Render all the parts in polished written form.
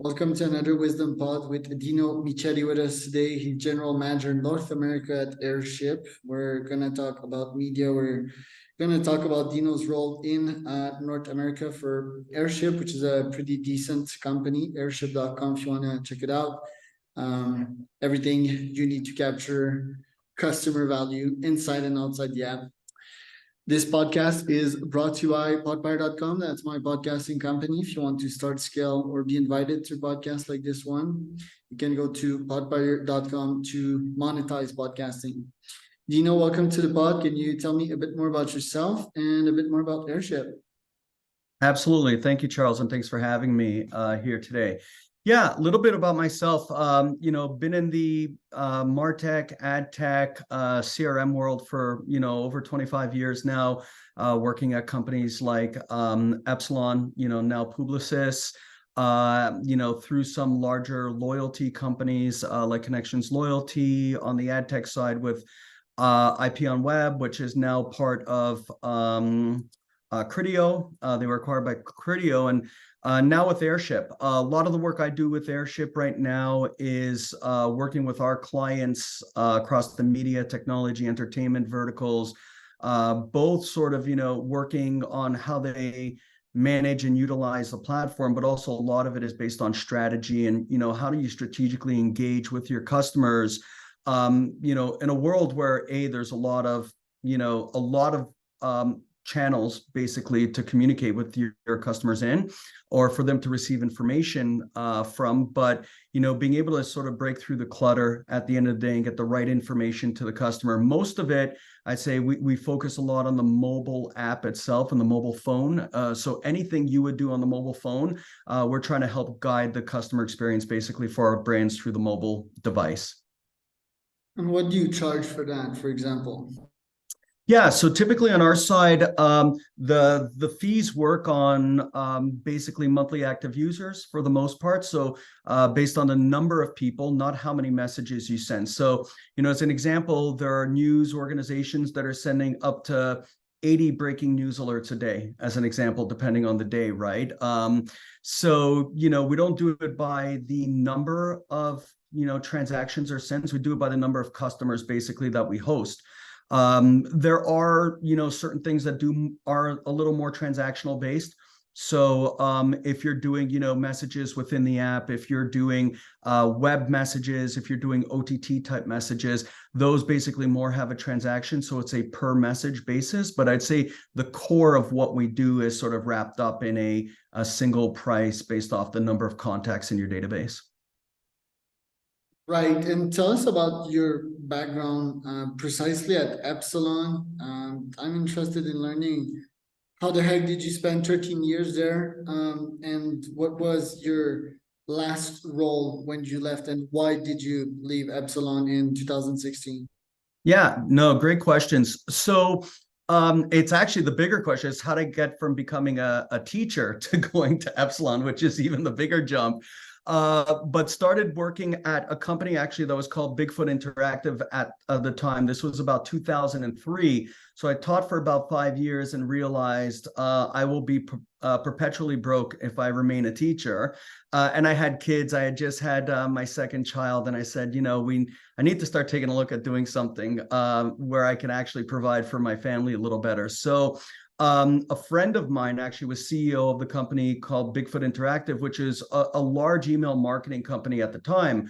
Welcome to another Wisdom Pod with Dino Michetti with us today. He's General Manager North America at Airship. We're going to talk about media. We're going to talk about Dino's role in North America for Airship, which is a pretty decent company, airship.com if you want to check it out. Everything you need to capture customer value inside and outside the app. This podcast is brought to you by podpire.com. That's my podcasting company. If you want to start, scale, or be invited to podcasts like this one, you can go to podpire.com to monetize podcasting. Dino, welcome to the pod. Can you tell me a bit more about yourself and a bit more about Airship? Absolutely. Thank you, Charles, and thanks for having me here today. Yeah, a little bit about myself. Been in the martech, adtech, CRM world for over 25 years now, working at companies like Epsilon, now Publist, through some larger loyalty companies like Connections Loyalty on the adtech side with IP on Web, which is now part of Criteo. They were acquired by Criteo, and now with Airship. A lot of the work I do with Airship right now is working with our clients across the media, technology, entertainment verticals, both sort of, working on how they manage and utilize the platform, but also a lot of it is based on strategy and, how do you strategically engage with your customers, in a world where there's a lot of channels basically to communicate with your customers in, or for them to receive information from, but being able to sort of break through the clutter at the end of the day and get the right information to the customer. Most of it, I'd say we focus a lot on the mobile app itself and the mobile phone. So anything you would do on the mobile phone, we're trying to help guide the customer experience basically for our brands through the mobile device. And what do you charge for that, for example? Yeah, so typically on our side, the fees work on basically monthly active users for the most part. So based on the number of people, not how many messages you send. So, as an example, there are news organizations that are sending up to 80 breaking news alerts a day, as an example, depending on the day, right? So, we don't do it by the number of, transactions or sends. We do it by the number of customers basically that we host. There are, certain things that are a little more transactional based. So if you're doing, messages within the app, if you're doing web messages, if you're doing OTT type messages, those basically more have a transaction. So it's a per message basis. But I'd say the core of what we do is sort of wrapped up in a single price based off the number of contacts in your database. Right, and tell us about your background precisely at Epsilon. I'm interested in learning how the heck did you spend 13 years there, and what was your last role when you left, and why did you leave Epsilon in 2016? Yeah, no, great questions. So it's actually the bigger question is how to get from becoming a teacher to going to Epsilon, which is even the bigger jump. But started working at a company actually that was called Bigfoot Interactive at the time. This was about 2003. So I taught for about 5 years and realized I will be perpetually broke if I remain a teacher. And I had kids. I had just had my second child, and I said, I need to start taking a look at doing something where I can actually provide for my family a little better. So a friend of mine actually was CEO of the company called Bigfoot Interactive, which is a large email marketing company at the time.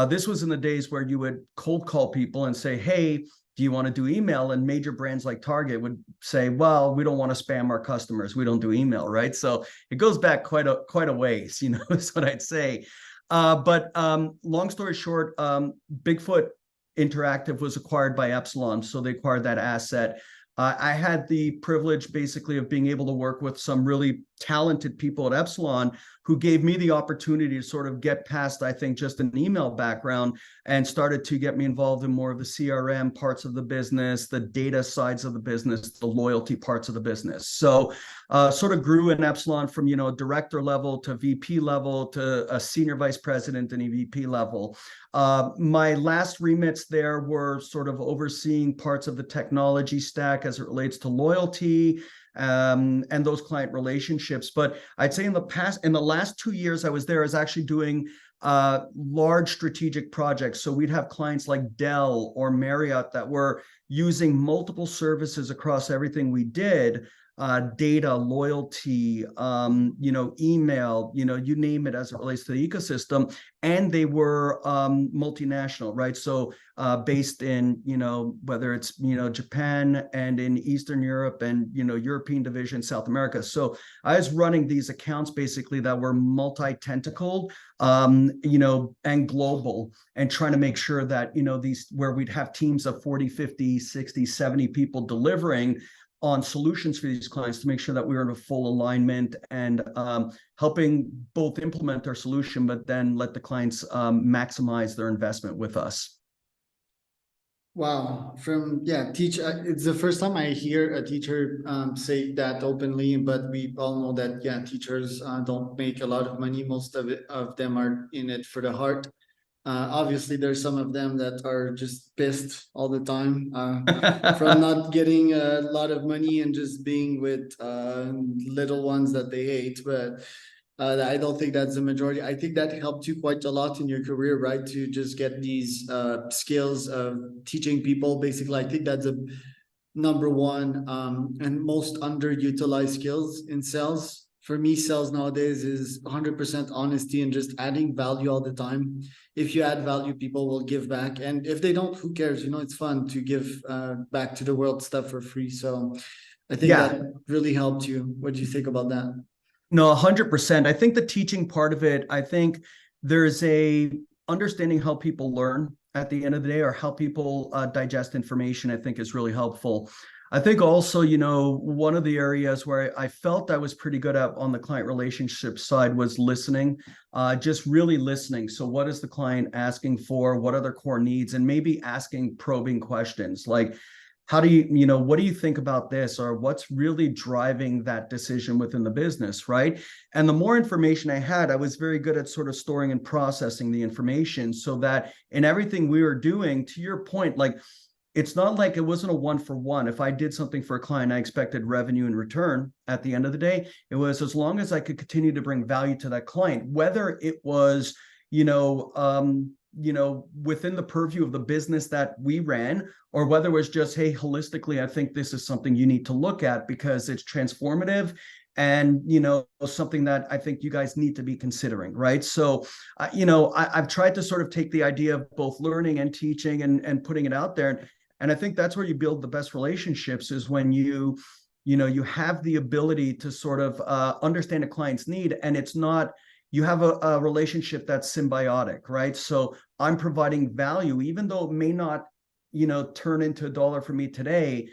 This was in the days where you would cold call people and say, hey, do you want to do email? And major brands like Target would say, well, we don't want to spam our customers. We don't do email, right? So it goes back quite a ways, is what I'd say. But long story short, Bigfoot Interactive was acquired by Epsilon. So they acquired that asset. I had the privilege basically of being able to work with some really talented people at Epsilon who gave me the opportunity to sort of get past, I think, just an email background and started to get me involved in more of the CRM parts of the business, the data sides of the business, the loyalty parts of the business. So sort of grew in Epsilon from, director level to VP level to a senior vice president and EVP level. My last remits there were sort of overseeing parts of the technology stack as it relates to loyalty, and those client relationships. But I'd say in the last 2 years I was there, I was actually doing large strategic projects. So we'd have clients like Dell or Marriott that were using multiple services across everything we did, data, loyalty, email, you name it as it relates to the ecosystem. And they were multinational, right? So based in, whether it's, Japan and in Eastern Europe and, European division, South America. So I was running these accounts basically that were multi-tentacled, and global, and trying to make sure that, these, where we'd have teams of 40, 50, 60, 70 people delivering on solutions for these clients, to make sure that we were in a full alignment and helping both implement our solution, but then let the clients maximize their investment with us. Wow, it's the first time I hear a teacher say that openly, but we all know that teachers don't make a lot of money. Most of them are in it for the heart. Obviously, there's some of them that are just pissed all the time from not getting a lot of money and just being with little ones that they hate. But I don't think that's the majority. I think that helped you quite a lot in your career, right? To just get these skills of teaching people. Basically, I think that's a number one and most underutilized skills in sales. For me, sales nowadays is 100% honesty and just adding value all the time. If you add value, people will give back. And if they don't, who cares? It's fun to give back to the world stuff for free. So I think that really helped you. What do you think about that? No, 100%. I think the teaching part of it, I think there's a understanding how people learn at the end of the day, or how people digest information, I think is really helpful. I think also, one of the areas where I felt I was pretty good at on the client relationship side was listening, just really listening. So what is the client asking for? What are their core needs? And maybe asking probing questions like, how do you, what do you think about this? Or what's really driving that decision within the business, right? And the more information I had, I was very good at sort of storing and processing the information, so that in everything we were doing, to your point, like, it's not like it wasn't a 1-for-1. If I did something for a client, I expected revenue in return at the end of the day. It was as long as I could continue to bring value to that client, whether it was, within the purview of the business that we ran, or whether it was just, hey, holistically, I think this is something you need to look at because it's transformative and, something that I think you guys need to be considering, right? So, I've tried to sort of take the idea of both learning and teaching and putting it out there. And I think that's where you build the best relationships, is when you have the ability to sort of understand a client's need, and it's not, you have a relationship that's symbiotic, right? So I'm providing value, even though it may not, turn into $1 for me today.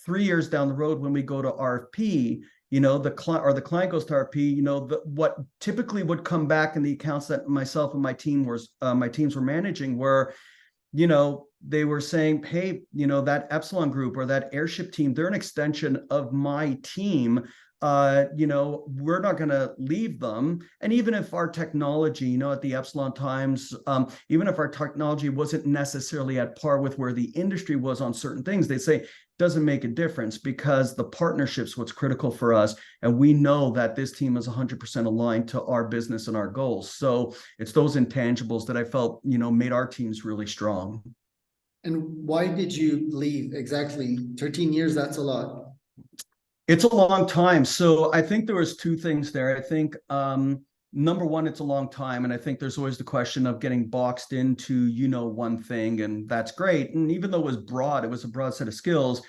3 years down the road, when we go to RFP, the client goes to RFP, what typically would come back in the accounts that myself and my teams were managing were, they were saying, hey, that Epsilon group or that Airship team, they're an extension of my team. We're not going to leave them. And even if our technology, at the Epsilon times, even if our technology wasn't necessarily at par with where the industry was on certain things, they say, doesn't make a difference, because the partnership's what's critical for us. And we know that this team is 100% aligned to our business and our goals. So it's those intangibles that I felt, made our teams really strong. And why did you leave exactly? 13 years, that's a lot. It's a long time. So I think there was two things there. I think number one, it's a long time. And I think there's always the question of getting boxed into, one thing, and that's great. And even though it was a broad set of skills.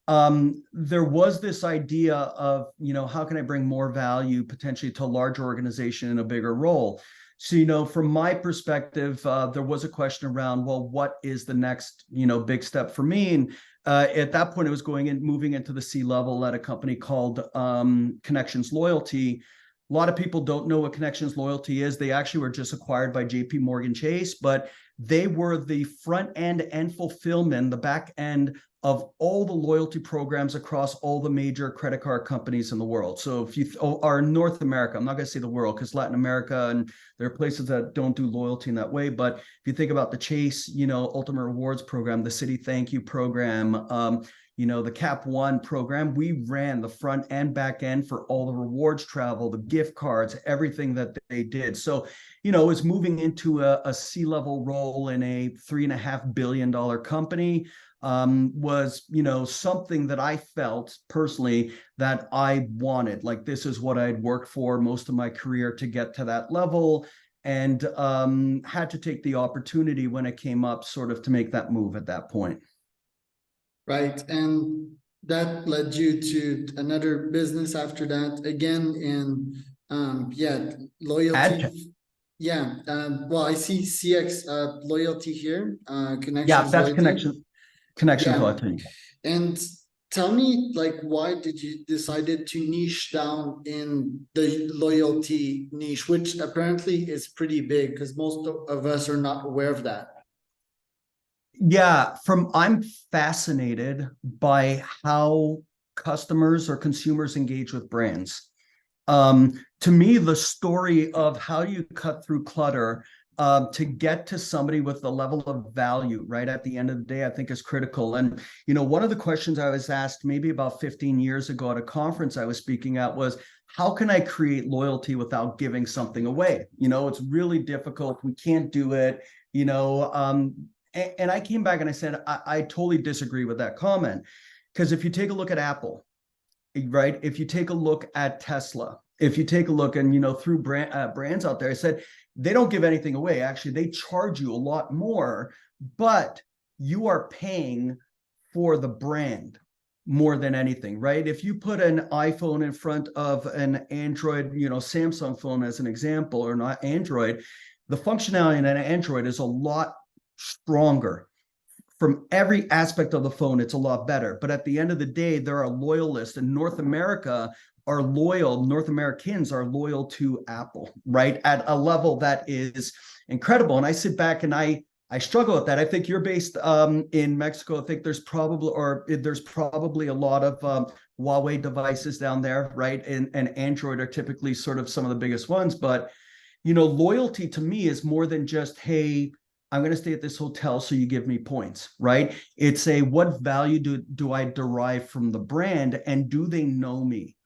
There was this idea of, how can I bring more value potentially to a larger organization in a bigger role? So, from my perspective, there was a question around, well, what is the next, big step for me? And at that point, it was moving into the C-level at a company called Connections Loyalty. A lot of people don't know what Connections Loyalty is. They actually were just acquired by JP Morgan Chase, but they were the front end and fulfillment, the back end of all the loyalty programs across all the major credit card companies in the world. So if you are in North America, I'm not going to say the world, because Latin America, and there are places that don't do loyalty in that way. But if you think about the Chase, Ultimate Rewards program, the Citi Thank You program, the Cap One program, we ran the front and back end for all the rewards travel, the gift cards, everything that they did. So, it was moving into a C-level role in a $3.5 billion company. Was something that I felt personally that I wanted. Like, this is what I'd worked for most of my career to get to that level, and had to take the opportunity when it came up, sort of, to make that move at that point. Right, and that led you to another business after that, again in loyalty. AdTech. Yeah, well, I see CX loyalty here, connections. Yeah, that's loyalty. Connections Yeah. loyalty. And tell me, like, why did you decided to niche down in the loyalty niche, which apparently is pretty big because most of us are not aware of that. Yeah, I'm fascinated by how customers or consumers engage with brands. To me, the story of how you cut through clutter to get to somebody with the level of value right at the end of the day, I think is critical. And, one of the questions I was asked maybe about 15 years ago at a conference I was speaking at was, how can I create loyalty without giving something away? It's really difficult. We can't do it, and I came back and I said, I totally disagree with that comment. Because if you take a look at Apple, right? If you take a look at Tesla, if you take a look and, through brands out there, I said, they don't give anything away. Actually, they charge you a lot more, but you are paying for the brand more than anything, right? If you put an iPhone in front of an Android, Samsung phone as an example, or not Android, the functionality in an Android is a lot stronger. From every aspect of the phone, it's a lot better. But at the end of the day, there are loyalists in North America. North Americans are loyal to Apple, right? At a level that is incredible. And I sit back and I struggle with that. I think you're based in Mexico. I think there's probably a lot of Huawei devices down there, right? And Android are typically sort of some of the biggest ones. But, loyalty to me is more than just, hey, I'm going to stay at this hotel, so you give me points, right? It's what value do I derive from the brand, and do they know me?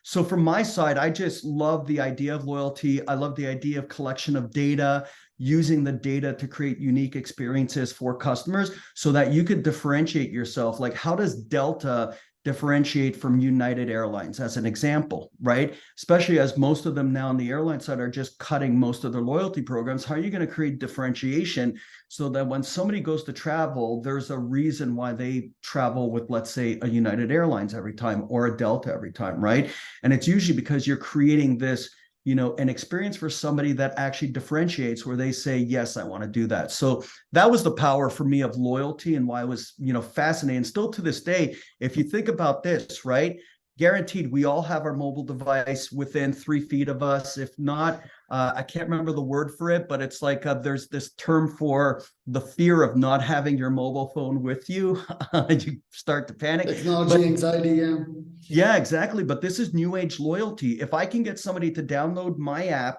So from my side, I just love the idea of loyalty. I love the idea of collection of data, using the data to create unique experiences for customers so that you could differentiate yourself. Like, how does Delta differentiate from United Airlines as an example, right? Especially as most of them now on the airline side are just cutting most of their loyalty programs. How are you going to create differentiation so that when somebody goes to travel, there's a reason why they travel with, let's say, a United Airlines every time, or a Delta every time, right? And it's usually because you're creating this, an experience for somebody that actually differentiates, where they say, yes, I want to do that. So that was the power for me of loyalty, and why I was, fascinated. And still to this day, if you think about this, right, guaranteed we all have our mobile device within 3 feet of us. If not, I can't remember the word for it, but it's like there's this term for the fear of not having your mobile phone with you. You start to panic. Technology anxiety, yeah. Yeah, exactly. But this is new age loyalty. If I can get somebody to download my app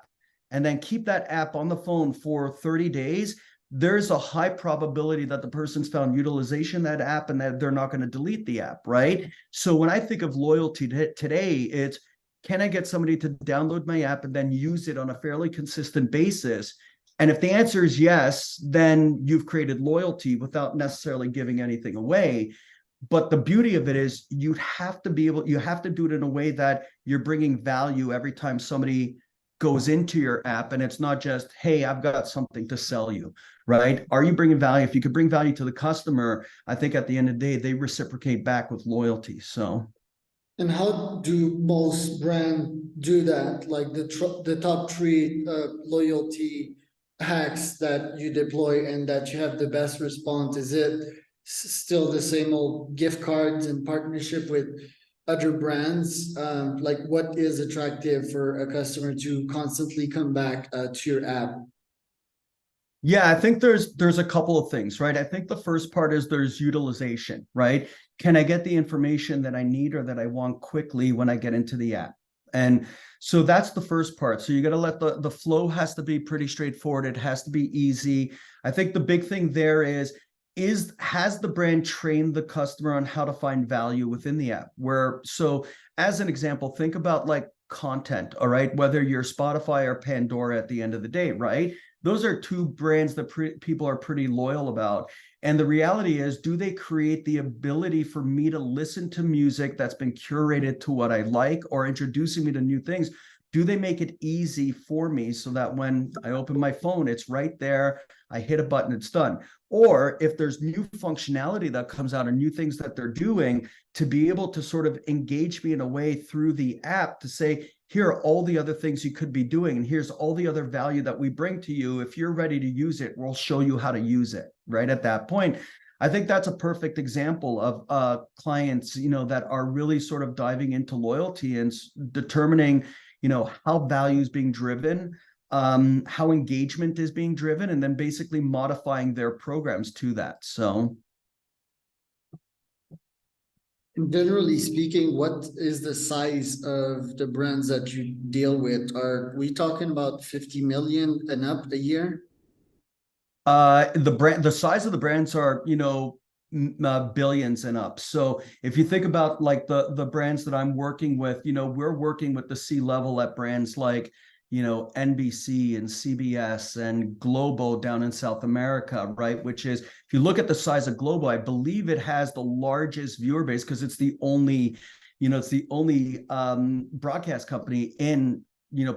and then keep that app on the phone for 30 days, there's a high probability that the person's found utilization of that app, and that they're not going to delete the app, right? So when I think of loyalty today, it's, can I get somebody to download my app and then use it on a fairly consistent basis? And if the answer is yes, then you've created loyalty without necessarily giving anything away. But the beauty of it is you have to do it in a way that you're bringing value every time somebody goes into your app. And it's not just, hey, I've got something to sell you, right? Are you bringing value? If you could bring value to the customer, I think at the end of the day, they reciprocate back with loyalty. So. And how do most brands do that? Like the top 3 loyalty hacks that you deploy and that you have the best response? Is it still the same old gift cards and partnership with other brands? Like, what is attractive for a customer to constantly come back to your app? Yeah, I think there's a couple of things, right? I think the first part is there's utilization, right? Can I get the information that I need or that I want quickly when I get into the app? And so that's the first part. So you got to let the flow has to be pretty straightforward. It has to be easy. I think the big thing there is has the brand trained the customer on how to find value within the app? So as an example, think about like content, all right? Whether you're Spotify or Pandora at the end of the day, right? Those are two brands that people are pretty loyal about. And the reality is, do they create the ability for me to listen to music that's been curated to what I like, or introducing me to new things? Do they make it easy for me so that when I open my phone, it's right there, I hit a button, it's done? Or if there's new functionality that comes out or new things that they're doing, to be able to sort of engage me in a way through the app to say, here are all the other things you could be doing, and here's all the other value that we bring to you. If you're ready to use it, we'll show you how to use it right at that point. I think that's a perfect example of clients, that are really sort of diving into loyalty and determining, how value is being driven, how engagement is being driven, and then basically modifying their programs to that. So generally speaking, what is the size of the brands that you deal with? Are we talking about 50 million and up a year? The size of the brands are, billions and up. So if you think about like the brands that I'm working with, we're working with the C-level at brands like, NBC and CBS and Globo down in South America, right? Which is, if you look at the size of Globo, I believe it has the largest viewer base because it's the only, broadcast company in,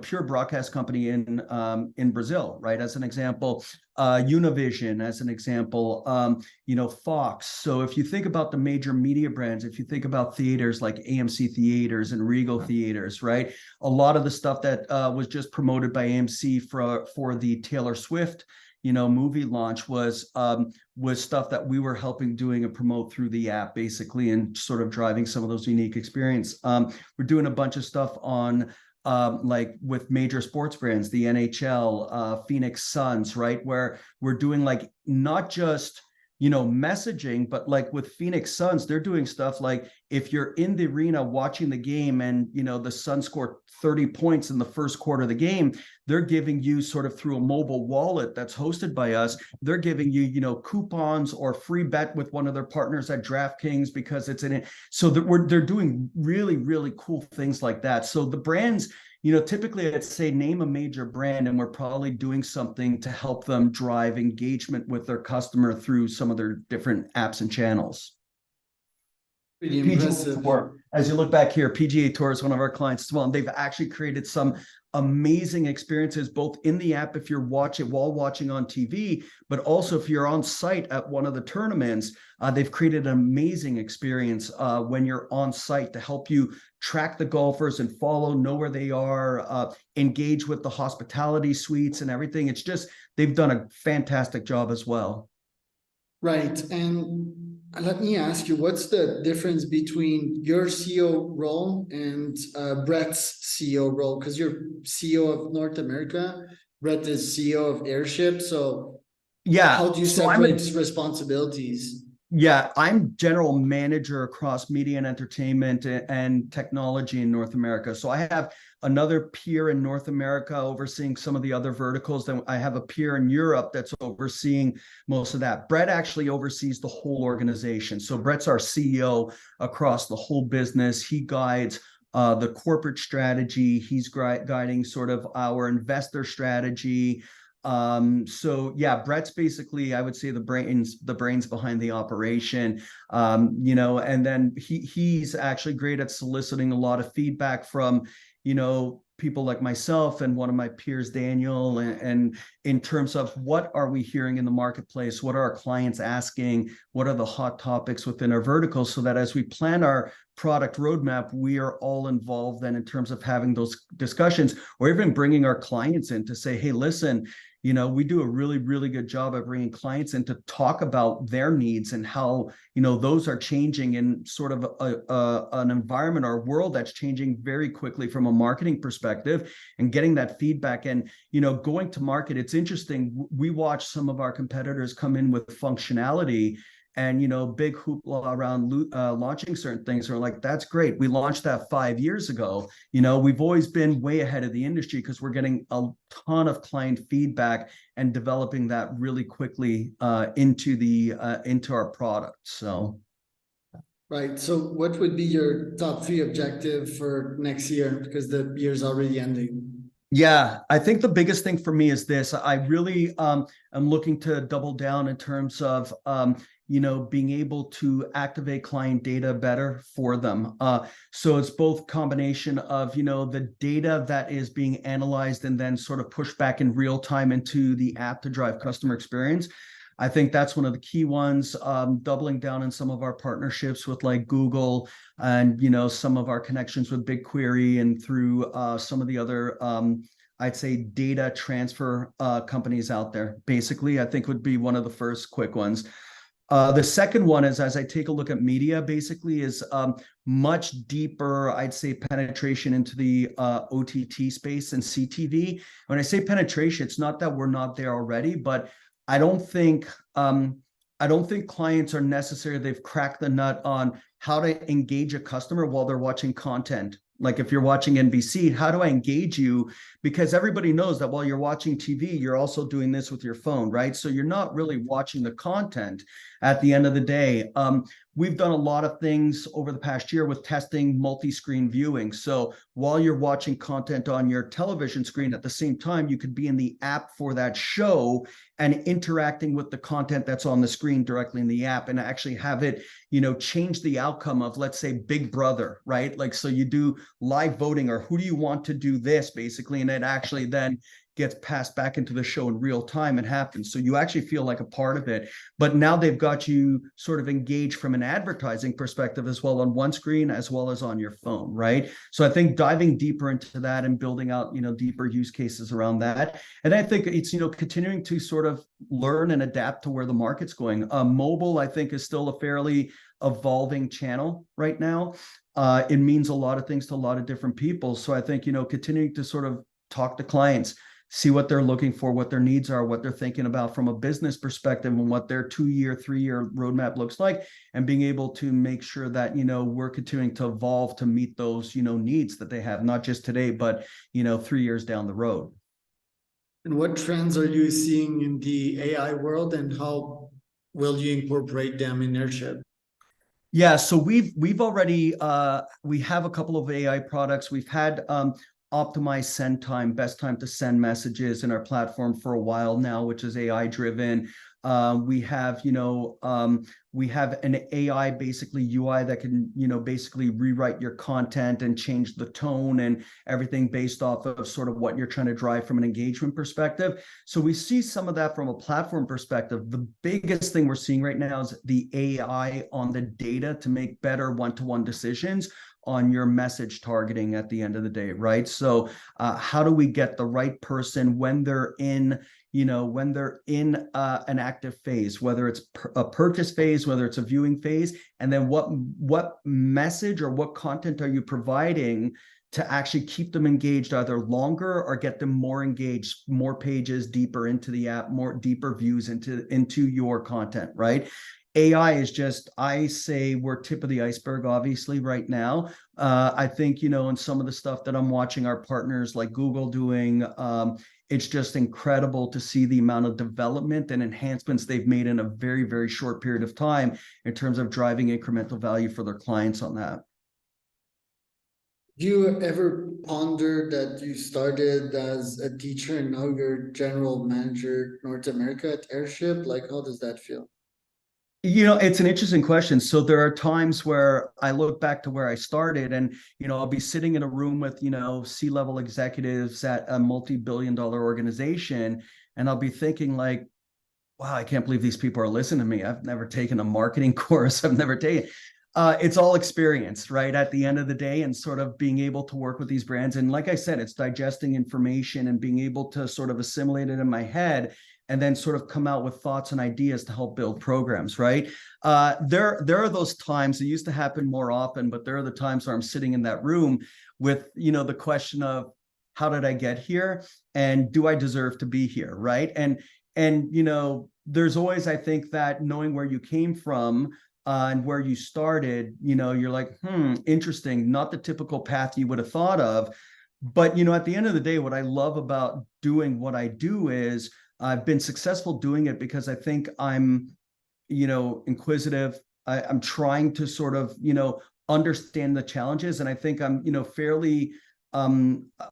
pure broadcast company in Brazil, right? As an example, Univision, as an example, Fox. So if you think about the major media brands, if you think about theaters like AMC theaters and Regal theaters, right? A lot of the stuff that was just promoted by AMC for the Taylor Swift, movie launch was stuff that we were helping doing and promote through the app, basically, and sort of driving some of those unique experience. We're doing a bunch of stuff on like with major sports brands, the NHL, Phoenix Suns, right? Where we're doing like not just, messaging, but like with Phoenix Suns, they're doing stuff like if you're in the arena watching the game and, the Suns score 30 points in the first quarter of the game, they're giving you sort of through a mobile wallet that's hosted by us, they're giving you, coupons or free bet with one of their partners at DraftKings because it's in it. So they're doing really, really cool things like that. So the brands, typically I'd say name a major brand and we're probably doing something to help them drive engagement with their customer through some of their different apps and channels. Pretty impressive. PGA Tour, as you look back here, PGA Tour is one of our clients as well, and they've actually created some amazing experiences both in the app if you're watching on TV, but also if you're on site at one of the tournaments. They've created an amazing experience when you're on site to help you track the golfers and know where they are, engage with the hospitality suites and everything. It's just, they've done a fantastic job as well. Right. And let me ask you, what's the difference between your CEO role and Brett's CEO role? Because you're CEO of North America, Brett is CEO of Airship. So yeah, how do you separate responsibilities? Yeah, I'm general manager across media and entertainment and technology in North America. So I have another peer in North America overseeing some of the other verticals. Then I have a peer in Europe that's overseeing most of that. Brett actually oversees the whole organization. So Brett's our CEO across the whole business. He guides the corporate strategy. He's guiding sort of our investor strategy. So yeah, Brett's basically, I would say, the brains behind the operation, and then he's actually great at soliciting a lot of feedback from, people like myself and one of my peers, Daniel, and in terms of what are we hearing in the marketplace, what are our clients asking, what are the hot topics within our verticals, so that as we plan our product roadmap, we are all involved then in terms of having those discussions, or even bringing our clients in to say, hey, listen, we do a really, really good job of bringing clients in to talk about their needs and how, those are changing in sort of an environment or world that's changing very quickly from a marketing perspective, and getting that feedback and, going to market. It's interesting. We watch some of our competitors come in with functionality and big hoopla around launching certain things. Are like, that's great, we launched that 5 years ago. We've always been way ahead of the industry because we're getting a ton of client feedback and developing that really quickly into our product. So Right. So what would be your top 3 objective for next year? Because the year's already ending. yeah, I think the biggest thing for me is this. I really am looking to double down in terms of being able to activate client data better for them. So it's both combination of the data that is being analyzed and then sort of pushed back in real time into the app to drive customer experience. I think that's one of the key ones. Doubling down on some of our partnerships with like Google and some of our connections with BigQuery and through some of the other I'd say data transfer companies out there. Basically, I think would be one of the first quick ones. The second one is, as I take a look at media, basically is much deeper, I'd say, penetration into the OTT space and CTV. When I say penetration, it's not that we're not there already, but I don't think clients are necessarily, they've cracked the nut on how to engage a customer while they're watching content. Like if you're watching NBC, how do I engage you? Because everybody knows that while you're watching TV, you're also doing this with your phone, right? So you're not really watching the content at the end of the day. We've done a lot of things over the past year with testing multi-screen viewing. So while you're watching content on your television screen, at the same time, you could be in the app for that show and interacting with the content that's on the screen directly in the app and actually have it, change the outcome of, let's say, Big Brother, right? Like, so you do live voting or who do you want to do this, basically, and it actually then gets passed back into the show in real time and happens. So you actually feel like a part of it. But now they've got you sort of engaged from an advertising perspective as well on one screen as well as on your phone, right? So I think diving deeper into that and building out, deeper use cases around that. And I think it's, continuing to sort of learn and adapt to where the market's going. Mobile, I think, is still a fairly evolving channel right now. It means a lot of things to a lot of different people. So I think, continuing to sort of talk to clients, see what they're looking for, what their needs are, what they're thinking about from a business perspective and what their 2-year, 3-year roadmap looks like, and being able to make sure that, we're continuing to evolve to meet those, needs that they have, not just today, but, 3 years down the road. And what trends are you seeing in the AI world and how will you incorporate them in Airship? Yeah, so we've already we have a couple of AI products. We've had optimized send time, best time to send messages in our platform for a while now, which is AI driven. We have an AI basically UI that can, basically rewrite your content and change the tone and everything based off of sort of what you're trying to drive from an engagement perspective. So we see some of that from a platform perspective. The biggest thing we're seeing right now is the AI on the data to make better one-to-one decisions on your message targeting at the end of the day, right? So how do we get the right person when they're in an active phase, whether it's a purchase phase, whether it's a viewing phase, and then what message or what content are you providing to actually keep them engaged either longer or get them more engaged, more pages deeper into the app, more deeper views into your content, right? AI is just, I say we're tip of the iceberg, obviously, right now. I think, in some of the stuff that I'm watching our partners like Google doing, it's just incredible to see the amount of development and enhancements they've made in a very, very short period of time in terms of driving incremental value for their clients on that. Do you ever ponder that you started as a teacher and now you're general manager North America at Airship? Like, how does that feel? It's an interesting question. So there are times where I look back to where I started and, I'll be sitting in a room with, C-level executives at a multi-billion-dollar organization. And I'll be thinking like, wow, I can't believe these people are listening to me. I've never taken a marketing course. I've never taken, it's all experience, right? At the end of the day, and sort of being able to work with these brands. And like I said, it's digesting information and being able to sort of assimilate it in my head and then sort of come out with thoughts and ideas to help build programs, right? There are those times, it used to happen more often, but there are the times where I'm sitting in that room with, the question of, how did I get here? And do I deserve to be here, right? And And, you know, there's always, I think, that knowing where you came from and where you started, you know, you're like, interesting, not the typical path you would have thought of. But, you know, at the end of the day, what I love about doing what I do is I've been successful doing it because I think I'm, you know, inquisitive. I'm trying to sort of, you know, understand the challenges. And I think I'm, you know, fairly,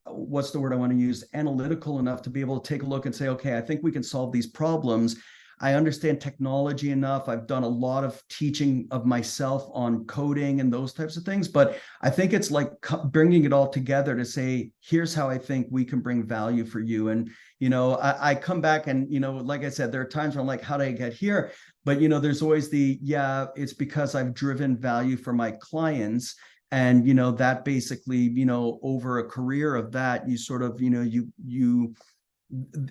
what's the word I want to use? Analytical enough to be able to take a look and say, okay, I think we can solve these problems. I understand technology enough. I've done a lot of teaching of myself on coding and those types of things, but I think it's like bringing it all together to say, here's how I think we can bring value for you. And, you know, I come back and, you know, like I said, there are times where I'm like, how did I get here? But, you know, there's always the, yeah, it's because I've driven value for my clients. And, you know, that basically, you know, over a career of that, you sort of, you know,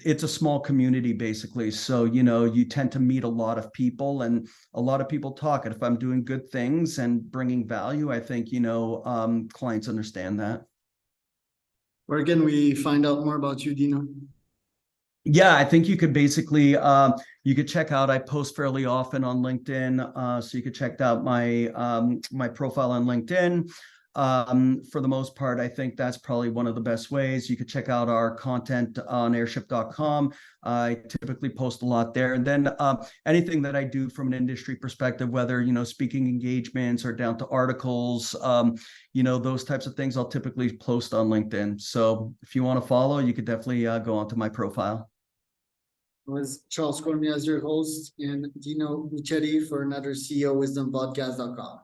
it's a small community basically. So, you know, you tend to meet a lot of people and a lot of people talk. And if I'm doing good things and bringing value, I think, you know, clients understand that. Where again, we find out more about you, Dino? Yeah, I think you could basically, you could check out, I post fairly often on LinkedIn. So you could check out my profile on LinkedIn. For the most part, I think that's probably one of the best ways. You could check out our content on airship.com. I typically post a lot there. And then anything that I do from an industry perspective, whether, you know, speaking engagements or down to articles, you know, those types of things, I'll typically post on LinkedIn. So if you want to follow, you could definitely go onto my profile. Was Charles Cormier as your host and Dino Michetti for another CEO Wisdom Podcast.com.